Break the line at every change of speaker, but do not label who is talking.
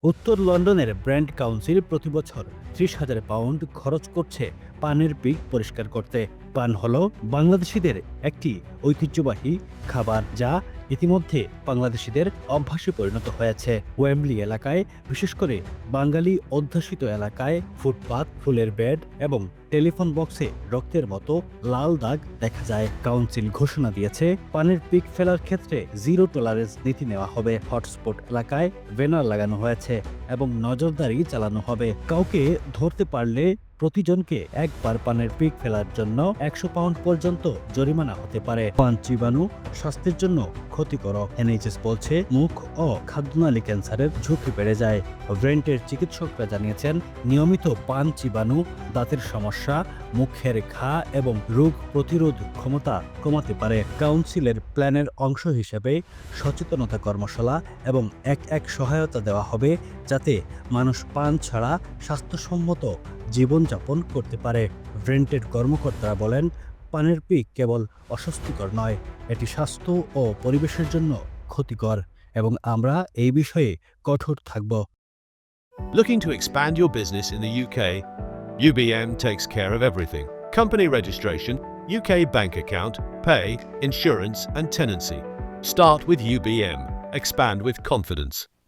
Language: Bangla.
উত্তর লন্ডনের ব্র্যান্ড কাউন্সিল প্রতি বছর 30,000 পাউন্ড খরচ করছে পানের পিক পরিষ্কার করতে। পান হলো বাংলাদেশিদের একটি ঐতিহ্যবাহী খাবার, যা ইতিমধ্যে বাংলাদেশিদের অভ্যাসে পরিণত হয়েছে। ওয়েম্বলি এলাকায়, বিশেষ করে বাঙালি অধ্যুষিত এলাকায়, ফুটপাত, ফুলের বেড এবং টেলিফোন বক্সে রক্তের মতো লাল দাগ দেখা যায়। কাউন্সিল ঘোষণা দিয়েছে, পানের পিক ফেলার ক্ষেত্রে জিরো টলারেন্স নীতি নেওয়া হবে। হটস্পট এলাকায় ব্যানার লাগানো হয়েছে এবং নজরদারি চালানো হবে। কাউকে ধরতে পারলে প্রতিজনকে একবার পানের পিক ফেলার জন্য 100 পাউন্ড পর্যন্ত জরিমানা হতে পারে। পান জীবাণু স্বাস্থ্যের জন্য ক্ষতিকর। এনএইচএস বলছে, মুখ ও খাদ্যনালী ক্যান্সারের ঝুঁকি বেড়ে যায়। ব্রেন্টের চিকিৎসকরা জানিয়েছেন, নিয়মিত পান জীবাণু দাঁতের সমস্যা, মুখের ঘা এবং রোগ প্রতিরোধ ক্ষমতা কমাতে পারে। কাউন্সিলের প্ল্যানের অংশ হিসেবে সচেতনতা কর্মশালা এবং এক সহায়তা দেওয়া হবে, যাতে মানুষ পান ছাড়া স্বাস্থ্যসম্মত জীবনযাপন করতে পারে। ব্রেন্টের কর্মকর্তারা বলেন, পানের পিক কেবল অস্বস্তিকর নয়, এটি স্বাস্থ্য ও পরিবেশের জন্য ক্ষতিকর এবং আমরা এই বিষয়ে কঠোর থাকব।
Looking to expand your business in the UK? UBM takes care of everything. Company registration, UK bank account, pay, insurance and tenancy. Start with UBM. Expand with confidence.